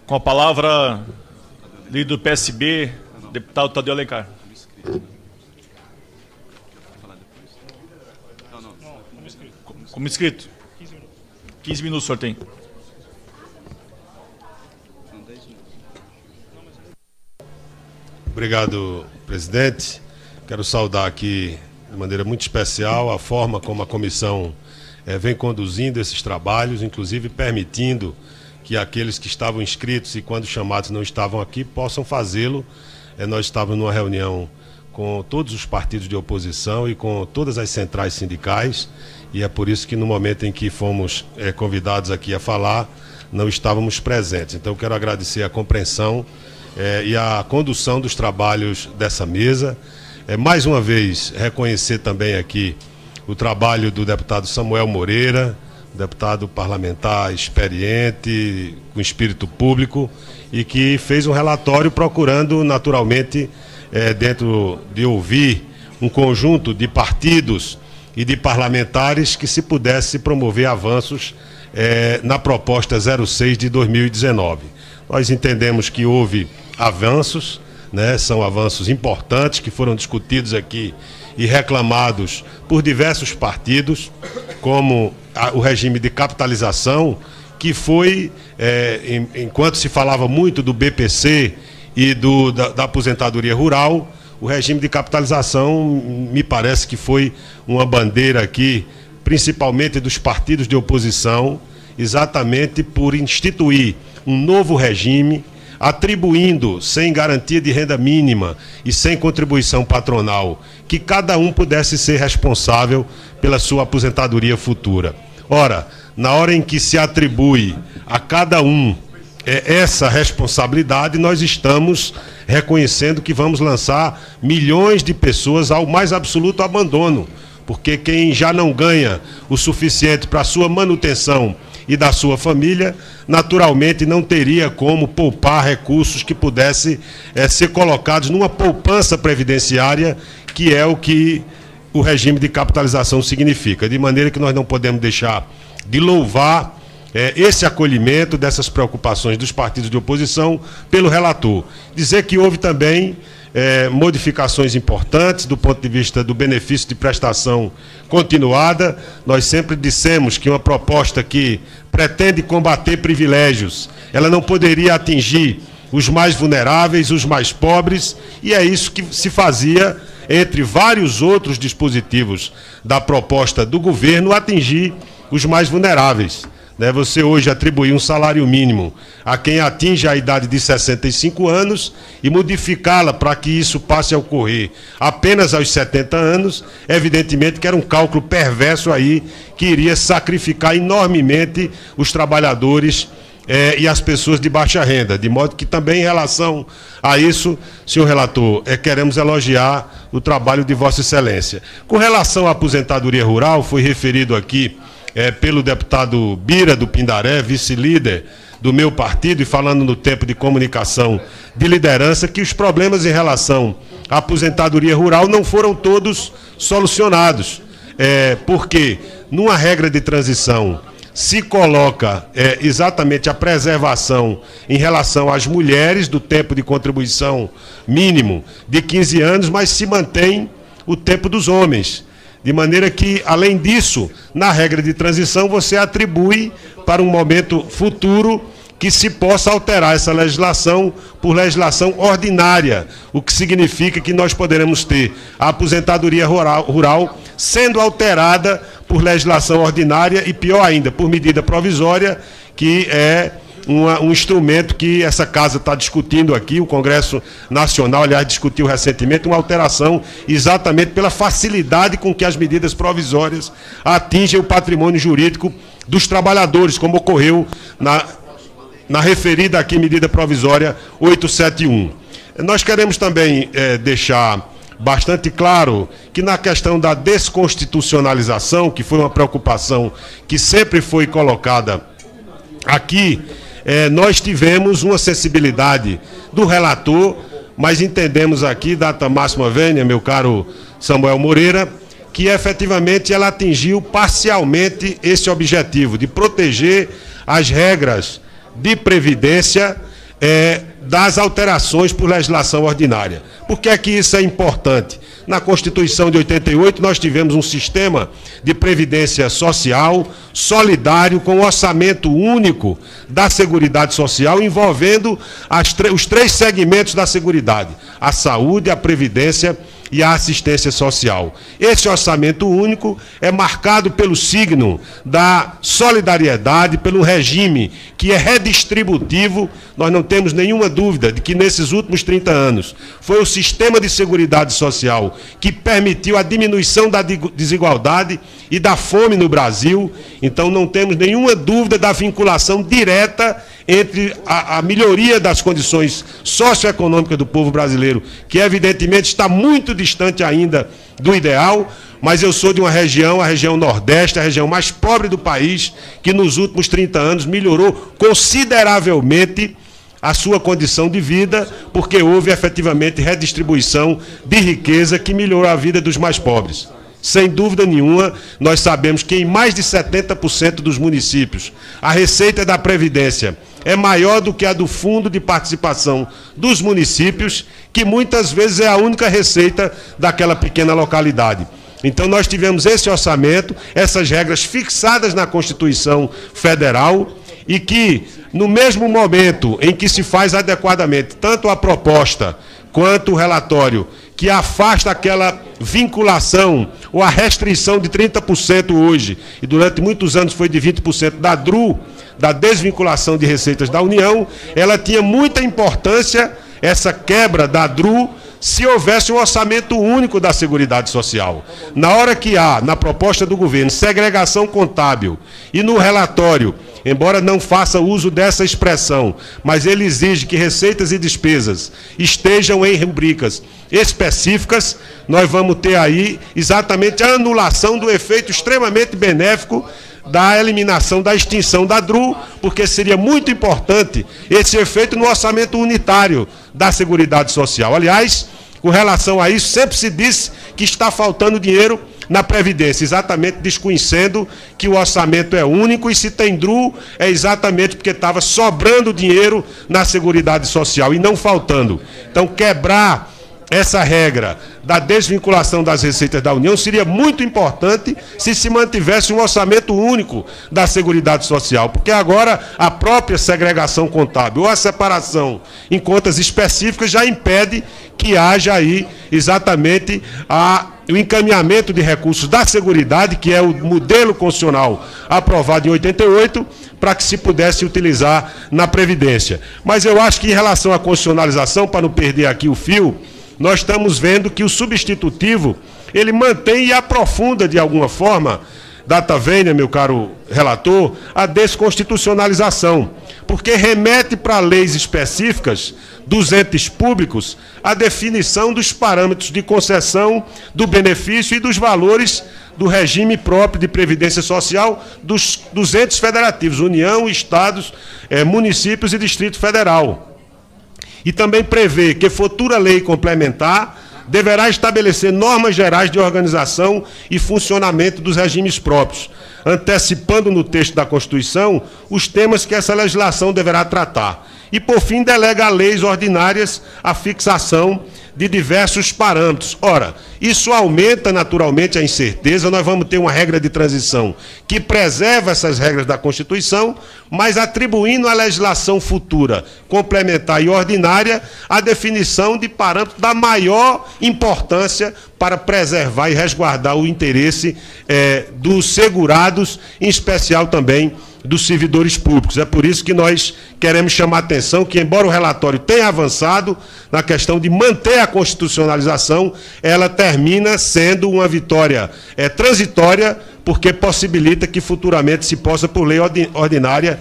Com a palavra, líder do PSB, deputado Tadeu Alencar. Como inscrito. 15 minutos, senhor tem. Obrigado, presidente. Quero saudar aqui, de maneira muito especial, a forma como a comissão vem conduzindo esses trabalhos, inclusive permitindo que aqueles que estavam inscritos e, quando chamados, não estavam aqui, possam fazê-lo. Nós estávamos numa reunião com todos os partidos de oposição e com todas as centrais sindicais, e é por isso que, no momento em que fomos convidados aqui a falar, não estávamos presentes. Então, quero agradecer a compreensão e a condução dos trabalhos dessa mesa. Mais uma vez, reconhecer também aqui o trabalho do deputado Samuel Moreira, deputado parlamentar experiente, com espírito público, e que fez um relatório procurando, naturalmente, dentro de ouvir um conjunto de partidos e de parlamentares, que se pudesse promover avanços na proposta 06 de 2019. Nós entendemos que houve avanços, né, são avanços importantes que foram discutidos aqui e reclamados por diversos partidos, como o regime de capitalização, que foi, enquanto se falava muito do BPC e da aposentadoria rural, o regime de capitalização me parece que foi uma bandeira aqui, principalmente dos partidos de oposição, exatamente por instituir um novo regime, atribuindo, sem garantia de renda mínima e sem contribuição patronal, que cada um pudesse ser responsável pela sua aposentadoria futura. Ora, na hora em que se atribui a cada um essa responsabilidade, nós estamos reconhecendo que vamos lançar milhões de pessoas ao mais absoluto abandono, porque quem já não ganha o suficiente para a sua manutenção e da sua família, naturalmente não teria como poupar recursos que pudessem ser colocados numa poupança previdenciária, que é o que o regime de capitalização significa. De maneira que nós não podemos deixar de louvar esse acolhimento dessas preocupações dos partidos de oposição pelo relator. Dizer que houve também modificações importantes do ponto de vista do benefício de prestação continuada. Nós sempre dissemos que uma proposta que pretende combater privilégios, ela não poderia atingir os mais vulneráveis, os mais pobres, e é isso que se fazia, entre vários outros dispositivos da proposta do governo, atingir os mais vulneráveis. Você hoje atribuir um salário mínimo a quem atinge a idade de 65 anos e modificá-la para que isso passe a ocorrer apenas aos 70 anos, evidentemente que era um cálculo perverso aí, que iria sacrificar enormemente os trabalhadores e as pessoas de baixa renda. De modo que também, em relação a isso, senhor relator, queremos elogiar o trabalho de Vossa Excelência. Com relação à aposentadoria rural, foi referido aqui pelo deputado Bira do Pindaré, vice-líder do meu partido, e falando no tempo de comunicação de liderança, que os problemas em relação à aposentadoria rural não foram todos solucionados, porque numa regra de transição se coloca exatamente a preservação em relação às mulheres do tempo de contribuição mínimo de 15 anos, mas se mantém o tempo dos homens. De maneira que, além disso, na regra de transição, você atribui para um momento futuro que se possa alterar essa legislação por legislação ordinária, o que significa que nós poderemos ter a aposentadoria rural sendo alterada por legislação ordinária e, pior ainda, por medida provisória, que é um instrumento que essa casa está discutindo aqui. O Congresso Nacional, aliás, discutiu recentemente uma alteração exatamente pela facilidade com que as medidas provisórias atingem o patrimônio jurídico dos trabalhadores, como ocorreu na referida aqui medida provisória 871. Nós queremos também deixar bastante claro que na questão da desconstitucionalização, que foi uma preocupação que sempre foi colocada aqui, nós tivemos uma sensibilidade do relator, mas entendemos aqui, data máxima vênia, meu caro Samuel Moreira, que efetivamente ela atingiu parcialmente esse objetivo de proteger as regras de previdência das alterações por legislação ordinária. Por que é que isso é importante? Na Constituição de 88, nós tivemos um sistema de previdência social solidário com orçamento único da Seguridade Social, envolvendo os três segmentos da Seguridade: a saúde, a previdência e a assistência social. Esse orçamento único é marcado pelo signo da solidariedade, pelo regime que é redistributivo. Nós não temos nenhuma dúvida de que nesses últimos 30 anos foi o sistema de seguridade social que permitiu a diminuição da desigualdade e da fome no Brasil. Então não temos nenhuma dúvida da vinculação direta entre a melhoria das condições socioeconômicas do povo brasileiro, que evidentemente está muito distante ainda do ideal, mas eu sou de uma região, a região Nordeste, a região mais pobre do país, que nos últimos 30 anos melhorou consideravelmente a sua condição de vida, porque houve efetivamente redistribuição de riqueza que melhorou a vida dos mais pobres. Sem dúvida nenhuma, nós sabemos que em mais de 70% dos municípios, a receita da Previdência é maior do que a do Fundo de Participação dos municípios, que muitas vezes é a única receita daquela pequena localidade. Então nós tivemos esse orçamento, essas regras fixadas na Constituição Federal, e que, no mesmo momento em que se faz adequadamente tanto a proposta quanto o relatório, que afasta aquela vinculação ou a restrição de 30% hoje, e durante muitos anos foi de 20% da DRU, da desvinculação de receitas da União, ela tinha muita importância, essa quebra da DRU, se houvesse um orçamento único da Seguridade Social. Na hora que há, na proposta do governo, segregação contábil, e no relatório, embora não faça uso dessa expressão, mas ele exige que receitas e despesas estejam em rubricas específicas, nós vamos ter aí exatamente a anulação do efeito extremamente benéfico da eliminação, da extinção da DRU, porque seria muito importante esse efeito no orçamento unitário da Seguridade Social. Aliás, com relação a isso, sempre se disse que está faltando dinheiro na Previdência, exatamente desconhecendo que o orçamento é único, e se tem DRU é exatamente porque estava sobrando dinheiro na Seguridade Social e não faltando. Então, quebrar essa regra da desvinculação das receitas da União seria muito importante se se mantivesse um orçamento único da Seguridade Social, porque agora a própria segregação contábil ou a separação em contas específicas já impede que haja aí exatamente o encaminhamento de recursos da Seguridade, que é o modelo constitucional aprovado em 88, para que se pudesse utilizar na Previdência. Mas eu acho que em relação à constitucionalização, para não perder aqui o fio, nós estamos vendo que o substitutivo, ele mantém e aprofunda de alguma forma, data vênia, meu caro relator, a desconstitucionalização, porque remete para leis específicas dos entes públicos a definição dos parâmetros de concessão do benefício e dos valores do regime próprio de previdência social dos entes federativos, União, Estados, municípios e Distrito Federal. E também prevê que futura lei complementar deverá estabelecer normas gerais de organização e funcionamento dos regimes próprios, antecipando no texto da Constituição os temas que essa legislação deverá tratar. E, por fim, delega a leis ordinárias a fixação de diversos parâmetros. Ora, isso aumenta naturalmente a incerteza, nós vamos ter uma regra de transição que preserva essas regras da Constituição, mas atribuindo à legislação futura, complementar e ordinária, a definição de parâmetros da maior importância para preservar e resguardar o interesse dos segurados, em especial também dos servidores públicos. É por isso que nós queremos chamar a atenção que, embora o relatório tenha avançado na questão de manter a constitucionalização, ela termina sendo uma vitória transitória, porque possibilita que futuramente se possa, por lei ordinária,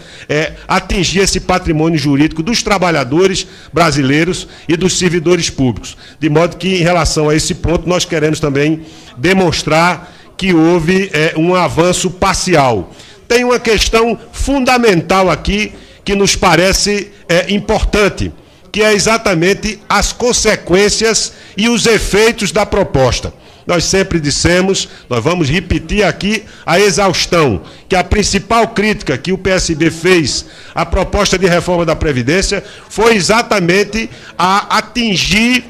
atingir esse patrimônio jurídico dos trabalhadores brasileiros e dos servidores públicos. De modo que, em relação a esse ponto, nós queremos também demonstrar que houve um avanço parcial. Tem uma questão fundamental aqui que nos parece importante, que é exatamente as consequências e os efeitos da proposta. nós sempre dissemos, nós vamos repetir aqui a exaustão, que a principal crítica que o PSB fez à proposta de reforma da Previdência foi exatamente a atingir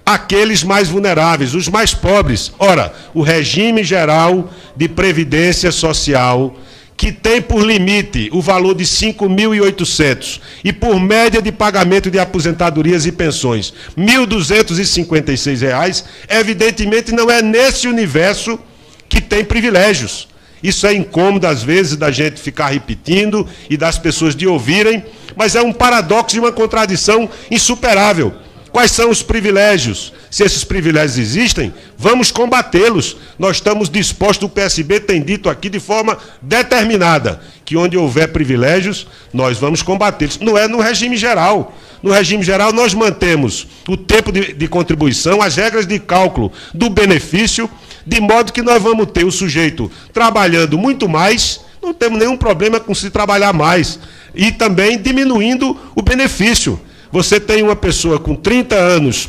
aqueles mais vulneráveis, os mais pobres. Ora, o regime geral de previdência social, que tem por limite o valor de R$ 5.800 e por média de pagamento de aposentadorias e pensões R$ 1.256, evidentemente não é nesse universo que tem privilégios. Isso é incômodo, às vezes, da gente ficar repetindo e das pessoas de ouvirem, mas é um paradoxo e uma contradição insuperável. Quais são os privilégios? Se esses privilégios existem, vamos combatê-los. Nós estamos dispostos, o PSB tem dito aqui de forma determinada, que onde houver privilégios, nós vamos combatê-los. Não é no regime geral. No regime geral, nós mantemos o tempo de contribuição, as regras de cálculo do benefício, de modo que nós vamos ter o sujeito trabalhando muito mais, não temos nenhum problema com se trabalhar mais, e também diminuindo o benefício. Você tem uma pessoa com 30 anos,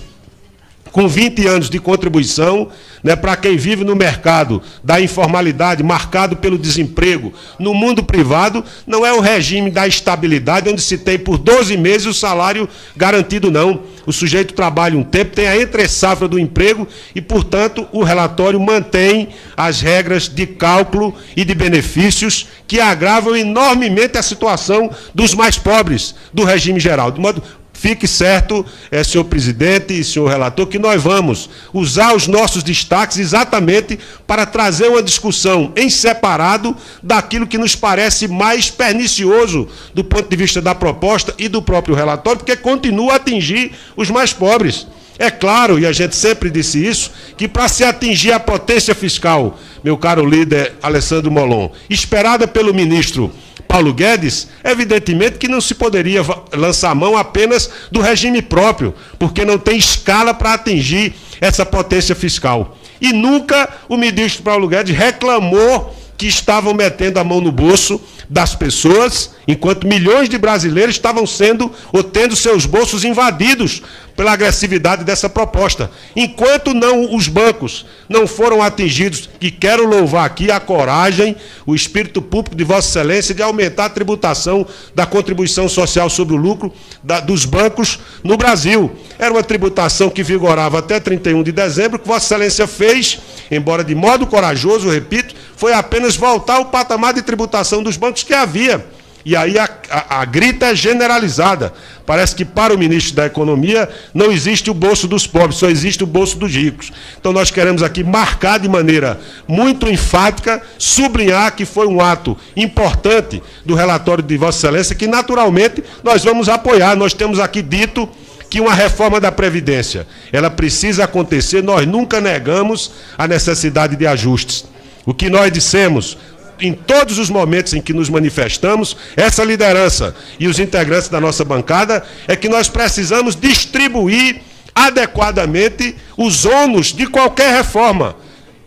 com 20 anos de contribuição, né, para quem vive no mercado da informalidade, marcado pelo desemprego, no mundo privado, não é o regime da estabilidade, onde se tem por 12 meses o salário garantido, não. O sujeito trabalha um tempo, tem a entre-safra do emprego e, portanto, o relatório mantém as regras de cálculo e de benefícios que agravam enormemente a situação dos mais pobres do regime geral. De modo, fique certo, senhor presidente e senhor relator, que nós vamos usar os nossos destaques exatamente para trazer uma discussão em separado daquilo que nos parece mais pernicioso do ponto de vista da proposta e do próprio relatório, porque continua a atingir os mais pobres. É claro, e a gente sempre disse isso, que para se atingir a potência fiscal, meu caro líder Alessandro Molon, esperada pelo ministro Paulo Guedes, evidentemente que não se poderia lançar mão apenas do regime próprio, porque não tem escala para atingir essa potência fiscal. E nunca o ministro Paulo Guedes reclamou que estavam metendo a mão no bolso das pessoas, enquanto milhões de brasileiros estavam sendo ou tendo seus bolsos invadidos pela agressividade dessa proposta. Enquanto os bancos não foram atingidos, e quero louvar aqui a coragem, o espírito público de Vossa Excelência de aumentar a tributação da contribuição social sobre o lucro dos bancos no Brasil. Era uma tributação que vigorava até 31 de dezembro, que Vossa Excelência fez, embora de modo corajoso, repito, foi apenas voltar ao patamar de tributação dos bancos que havia. E aí a grita é generalizada. Parece que para o ministro da Economia não existe o bolso dos pobres, só existe o bolso dos ricos. Então nós queremos aqui marcar de maneira muito enfática, sublinhar que foi um ato importante do relatório de Vossa Excelência, que naturalmente nós vamos apoiar. Nós temos aqui dito que uma reforma da Previdência, ela precisa acontecer, nós nunca negamos a necessidade de ajustes. O que nós dissemos em todos os momentos em que nos manifestamos, essa liderança e os integrantes da nossa bancada, é que nós precisamos distribuir adequadamente os ônus de qualquer reforma,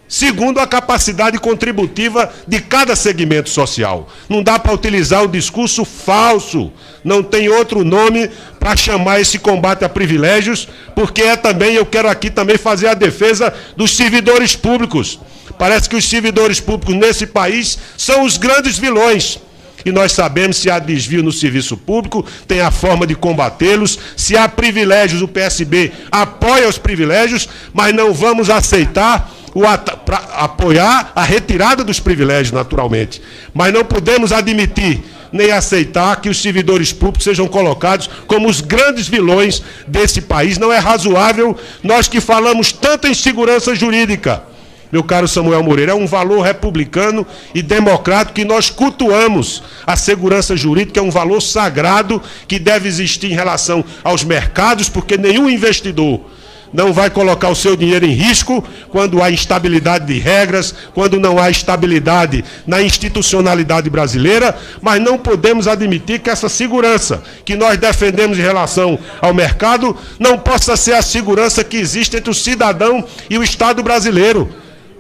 segundo a capacidade contributiva de cada segmento social. Não dá para utilizar o discurso falso, não tem outro nome para chamar esse combate a privilégios, porque eu quero aqui também fazer a defesa dos servidores públicos. Parece que os servidores públicos nesse país são os grandes vilões. E nós sabemos, se há desvio no serviço público, tem a forma de combatê-los. Se há privilégios, o PSB apoia os privilégios, mas não vamos aceitar apoiar a retirada dos privilégios, naturalmente. Mas não podemos admitir nem aceitar que os servidores públicos sejam colocados como os grandes vilões desse país. Não é razoável, nós que falamos tanto em segurança jurídica, meu caro Samuel Moreira, é um valor republicano e democrático que nós cultuamos. A segurança jurídica é um valor sagrado que deve existir em relação aos mercados, porque nenhum investidor não vai colocar o seu dinheiro em risco quando há instabilidade de regras, quando não há estabilidade na institucionalidade brasileira, mas não podemos admitir que essa segurança que nós defendemos em relação ao mercado não possa ser a segurança que existe entre o cidadão e o Estado brasileiro.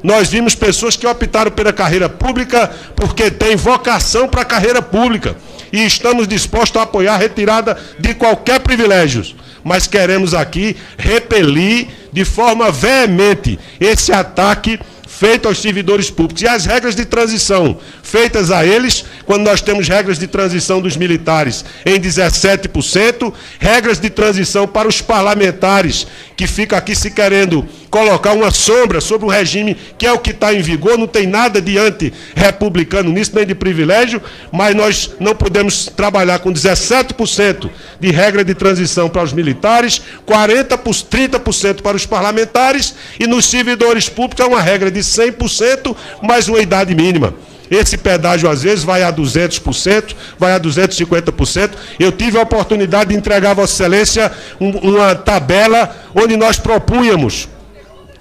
Nós vimos pessoas que optaram pela carreira pública porque têm vocação para a carreira pública. E estamos dispostos a apoiar a retirada de qualquer privilégio. Mas queremos aqui repelir de forma veemente esse ataque feito aos servidores públicos. E as regras de transição feitas a eles, quando nós temos regras de transição dos militares em 17%, regras de transição para os parlamentares, que fica aqui se querendo colocar uma sombra sobre o regime que é o que está em vigor, não tem nada de anti-republicano nisso, nem de privilégio, mas nós não podemos trabalhar com 17% de regra de transição para os militares, 30% para os parlamentares, e nos servidores públicos é uma regra de 100% mais uma idade mínima. Esse pedágio, às vezes, vai a 200%, vai a 250%. Eu tive a oportunidade de entregar a Vossa Excelência uma tabela onde nós propunhamos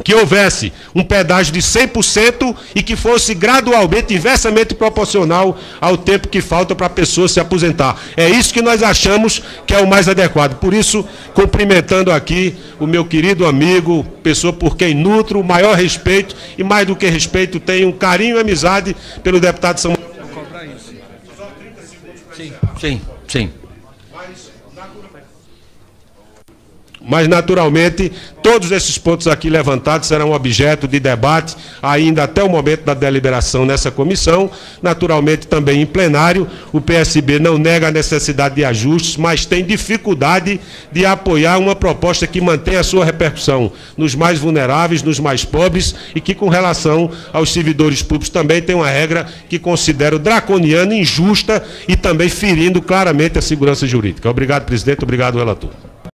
que houvesse um pedágio de 100% e que fosse gradualmente, inversamente proporcional ao tempo que falta para a pessoa se aposentar. É isso que nós achamos que é o mais adequado. Por isso, cumprimentando aqui o meu querido amigo, pessoa por quem nutro o maior respeito, e mais do que respeito, tenho um carinho e amizade pelo deputado Samuel. Sim. Mas, naturalmente, todos esses pontos aqui levantados serão objeto de debate ainda até o momento da deliberação nessa comissão. Naturalmente, também em plenário, o PSB não nega a necessidade de ajustes, mas tem dificuldade de apoiar uma proposta que mantenha a sua repercussão nos mais vulneráveis, nos mais pobres, e que, com relação aos servidores públicos, também tem uma regra que considero draconiana, injusta e também ferindo claramente a segurança jurídica. Obrigado, presidente. Obrigado, relator.